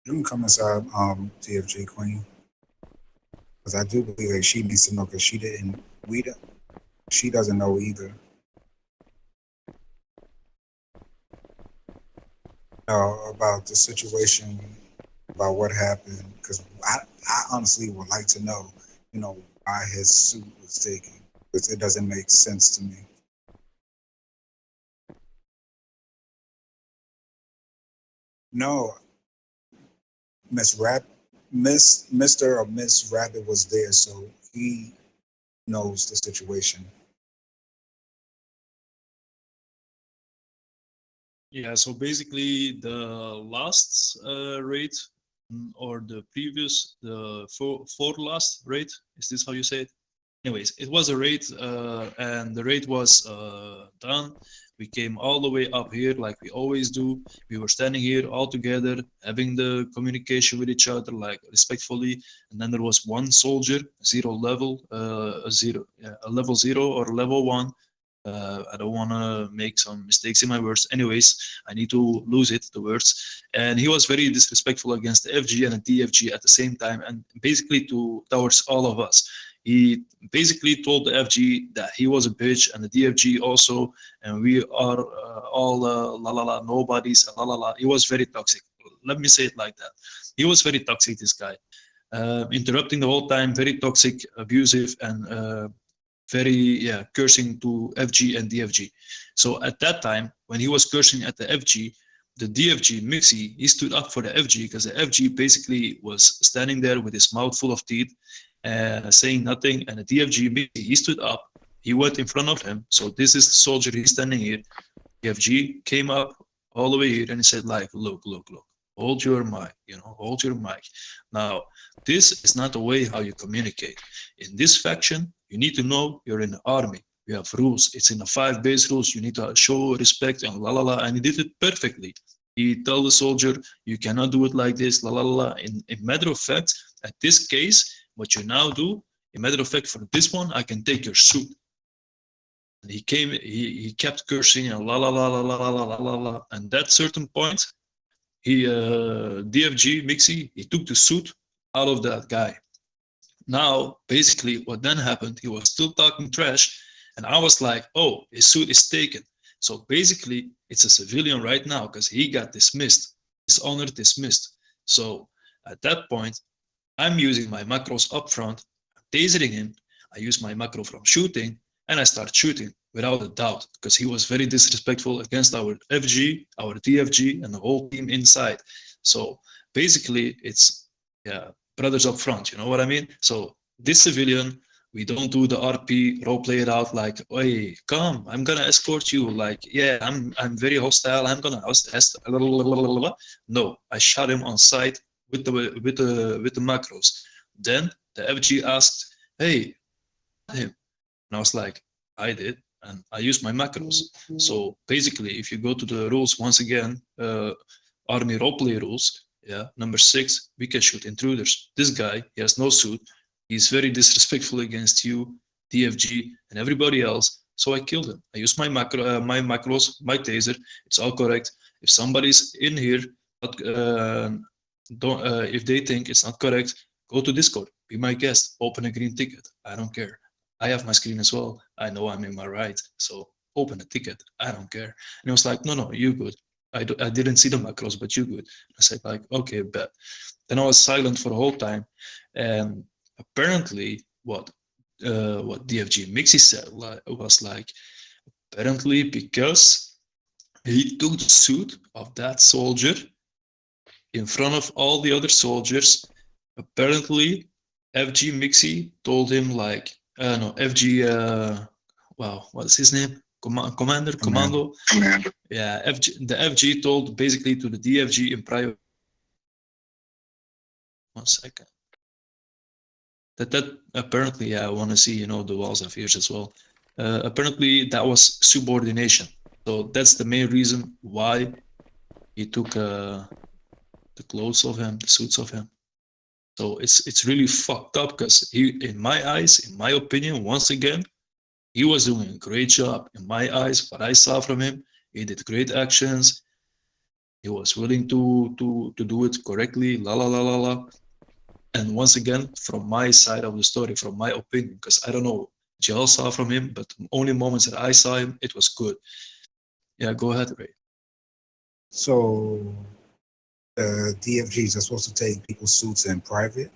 You can come inside, TFG Queen, because I do believe that she needs to know because she didn't. She doesn't know either. About the situation, about what happened. Because I honestly would like to know, why his suit was taken. Because it doesn't make sense to me. No, Miss Rap, Miss Mister or Miss Rabbit was there, so he knows the situation. Yeah, so basically the last rate or the previous, the four last rate, is this how you say it? Anyways, it was a raid, and the raid was done. We came all the way up here like we always do. We were standing here all together, having the communication with each other, like respectfully. And then there was one soldier, zero level, a level zero or level one. I don't want to make some mistakes in my words. Anyways, I need to lose it, the words. And he was very disrespectful against the FG and the DFG at the same time, and basically towards all of us. He basically told the FG that he was a bitch and the DFG also, and we are all la la la nobodies, la la la. He was very toxic. Let me say it like that. He was very toxic, this guy. Interrupting the whole time, very toxic, abusive, and very cursing to FG and DFG. So at that time, when he was cursing at the FG, the DFG Mixie, he stood up for the FG because the FG basically was standing there with his mouth full of teeth, saying nothing. And the DFG Mixie, he stood up, he went in front of him. So this is the soldier, he's standing here. DFG came up all the way here and he said, like, look, hold your mic, hold your mic. Now, this is not the way how you communicate. In this faction, you need to know you're in the army. You have rules. It's in the 5 base rules. You need to show respect and la la la. And he did it perfectly. He told the soldier, you cannot do it like this, la la la. In matter of fact, at this case, what you now do, in matter of fact, for this one, I can take your suit. And he kept cursing and la la la la la la la la la. And that certain point, he DFG Mixie, he took the suit out of that guy. Now, basically, what then happened, he was still talking trash, and I was like, oh, his suit is taken. So basically, it's a civilian right now because he got dismissed, his honor dismissed. So at that point, I'm using my macros up front, tasering him. I use my macro from shooting, and I start shooting without a doubt because he was very disrespectful against our FG, our DFG, and the whole team inside. So basically, it's yeah, brothers up front. You know what I mean? So this civilian, we don't do the RP role play it out like, hey, come, I'm gonna escort you. Like, yeah, I'm very hostile. I'm gonna host. No, I shot him on sight with the macros. Then the FG asked, "Hey, him," and I was like, "I did, and I used my macros." So basically, if you go to the rules once again, army roleplay rules, yeah, number 6, we can shoot intruders. This guy, he has no suit. He's very disrespectful against you, DFG, and everybody else. So I killed him. I used my macros, my taser. It's all correct. If somebody's in here, but don't if they think it's not correct, go to Discord, be my guest, open a green ticket. I don't care. I have my screen as well. I know I'm in my right, so open a ticket. I don't care. And he was like, no, you good. I didn't see the macros, but you good. I said like, okay, bet. Then I was silent for the whole time, and apparently what DFG Mixie said was like, apparently because he took the suit of that soldier in front of all the other soldiers. Apparently, FG Mixie told him like, no, FG, wow, what's his name? Commander, Commander. Commando. Yeah, the FG told basically to the DFG in private. 1 second. That apparently, yeah, I want to see, the walls of ears as well. Apparently, that was subordination. So that's the main reason why he took the clothes of him, the suits of him. So it's really fucked up because he, in my eyes, in my opinion, once again, he was doing a great job. In my eyes, what I saw from him, he did great actions. He was willing to do it correctly, la la la la la. And once again, from my side of the story, from my opinion, because I don't know Joel saw from him, but the only moments that I saw him, it was good. Yeah, go ahead, Ray. So DFGs are supposed to take people's suits in private.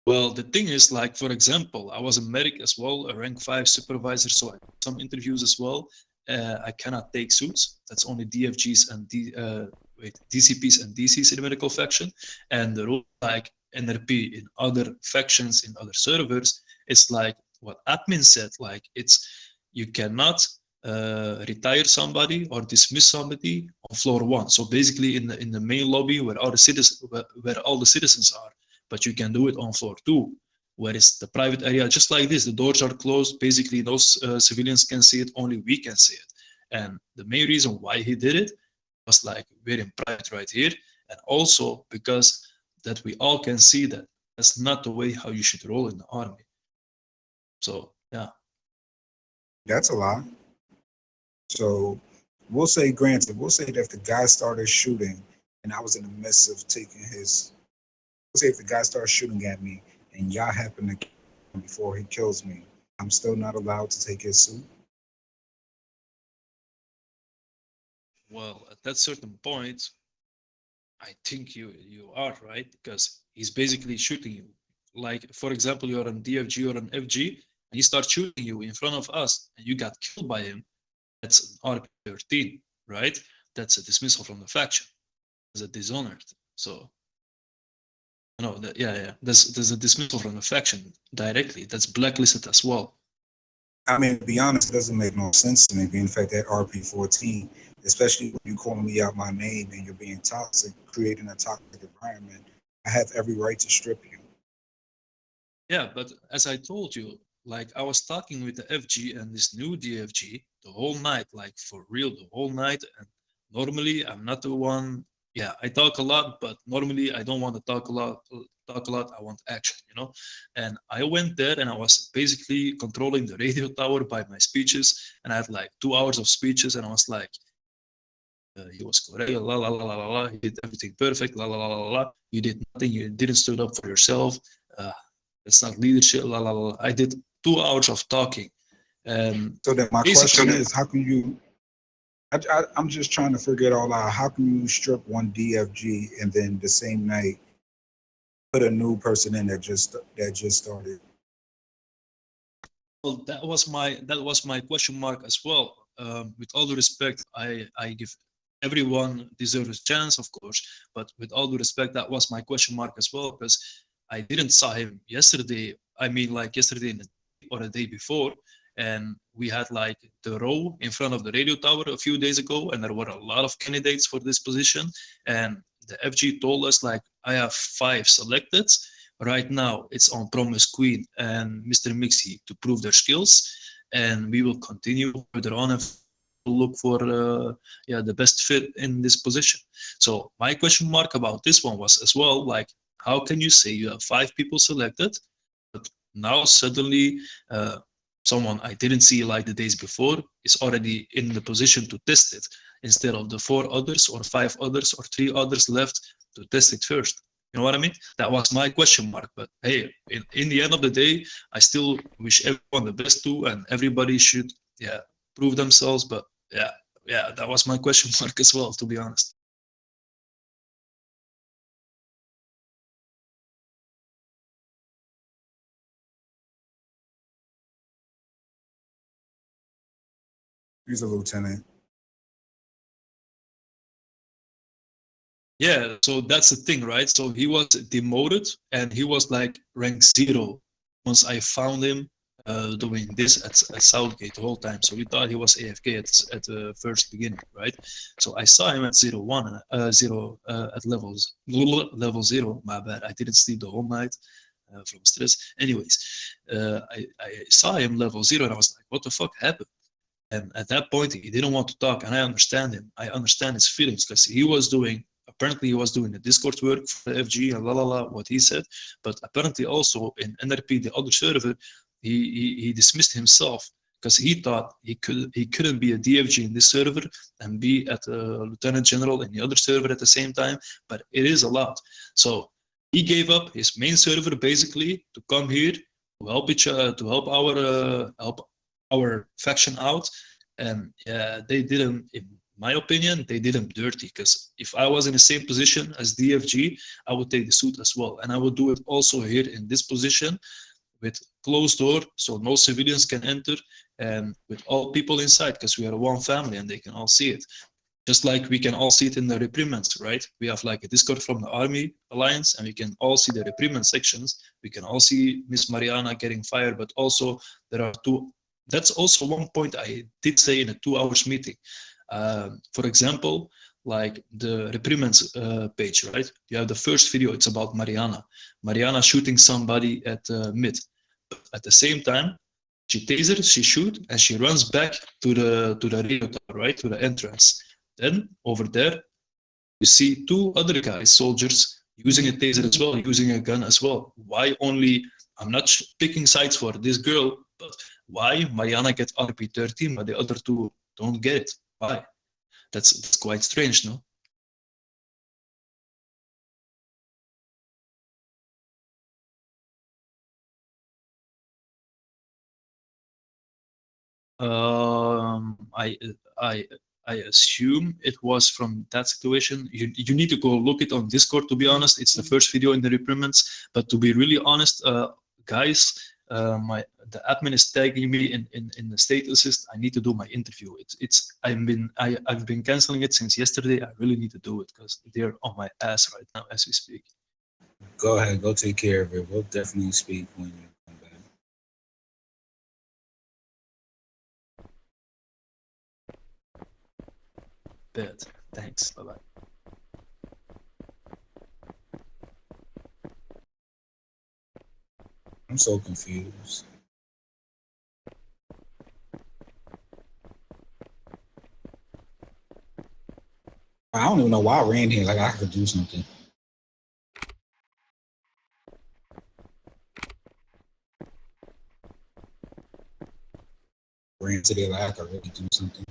Well, the thing is, like, for example, I was a medic as well, a rank 5 supervisor, so I did some interviews as well. I cannot take suits. That's only DFGs and DCPs and DCs in the medical faction. And the rule, like NRP in other factions, in other servers, it's like what admin said, like you cannot retire somebody or dismiss somebody on floor 1. So basically in the main lobby where all the citizens are. But you can do it on floor 2, where it's the private area, just like this. The doors are closed. Basically, those civilians can see it. Only we can see it. And the main reason why he did it was like, we're in private right here. And also because that we all can see that that's not the way how you should roll in the army. So, yeah. That's a lot. So we'll say, granted, we'll say that if the guy started shooting and I was in the midst of taking his, we'll say if the guy starts shooting at me and y'all happen to kill him before he kills me, I'm still not allowed to take his suit. Well, at that certain point, I think you are right, because he's basically shooting you. Like, for example, you're on DFG or an FG, and he starts shooting you in front of us, and you got killed by him. That's an RP13, right? That's a dismissal from the faction. As a dishonored. So, no, yeah. There's a dismissal from the faction directly. That's blacklisted as well. I mean, to be honest, it doesn't make no sense to me being the fact that RP14, especially when you calling me out my name and you're being toxic, creating a toxic environment. I have every right to strip you. Yeah, but as I told you, like, I was talking with the FG and this new DFG the whole night, like for real, the whole night. And normally I'm not the one. Yeah, I talk a lot, but normally I don't want to talk a lot. I want action, you know. And I went there and I was basically controlling the radio tower by my speeches. And I had like 2 hours of speeches, and I was like, he was correct, la la la la la la. He did everything perfect, la la la la la. You did nothing. You didn't stood up for yourself. It's not leadership, la la la. I did 2 hours of talking. So then my question is, how can you? I'm just trying to figure it all out. How can you strip one DFG and then the same night put a new person in that just started? Well, that was my question mark as well. With all due respect, I give everyone deserves a chance, of course. But with all due respect, that was my question mark as well, because I didn't saw him yesterday. I mean, like yesterday or the day before. And we had like the row in front of the radio tower a few days ago, and there were a lot of candidates for this position. And the FG told us, like, I have 5 selected. Right now, it's on Promise Queen and Mr. Mixie to prove their skills, and we will continue further on and look for the best fit in this position. So my question mark about this one was as well, like, how can you say you have 5 people selected, but now suddenly someone I didn't see like the days before is already in the position to test it, instead of the 4 others or 5 others or 3 others left to test it first? You know what I mean? That was my question mark. But hey, in the end of the day, I still wish everyone the best too, and everybody should prove themselves. But yeah, that was my question mark as well, to be honest. He's a lieutenant. Yeah, so that's the thing, right? So he was demoted, and he was like rank 0 once I found him doing this at Southgate the whole time. So we thought he was AFK at the first beginning, right? So I saw him at 0-1, at level 0. My bad, I didn't sleep the whole night from stress. Anyways, I saw him level 0, and I was like, what the fuck happened? And at that point, he didn't want to talk, and I understand him. I understand his feelings, because apparently he was doing the Discord work for the FG and what he said. But apparently also in NRP, the other server, he dismissed himself, because he thought he couldn't be a DFG in this server and be at a lieutenant general in the other server at the same time, but it is allowed. So he gave up his main server basically to come here to help help our faction out, and they did him, in my opinion, they did him dirty, because if I was in the same position as DFG, I would take the suit as well, and I would do it also here in this position with closed door, so no civilians can enter, and with all people inside, because we are one family and they can all see it. Just like we can all see it in the reprimants, right? We have like a Discord from the Army Alliance, and we can all see the reprimand sections. We can all see Miss Mariana getting fired, but also there are two. That's also one point I did say in a 2 hours meeting. For example, like the reprimands page, right? You have the first video, it's about Mariana. Mariana shooting somebody at mid. At the same time, she tasers, she shoots, and she runs back to the radio tower, right? To the entrance. Then over there, you see two other guys, soldiers, using a taser as well, using a gun as well. Why only, I'm not picking sides for this girl, but why Mariana gets RP13, but the other two don't get it? Why? That's quite strange, no? I I assume it was from that situation. You need to go look it on Discord, to be honest. It's the first video in the reprimands. But to be really honest, guys, the admin is tagging me in the state assist. I need to do my interview. I've been canceling it since yesterday. I really need to do it because they're on my ass right now as we speak. Go ahead, go take care of it. We'll definitely speak when you come back. Bet. Thanks. Bye-bye. I'm so confused. I don't even know why I ran here. Like I could do something. Ran today like I could really do something.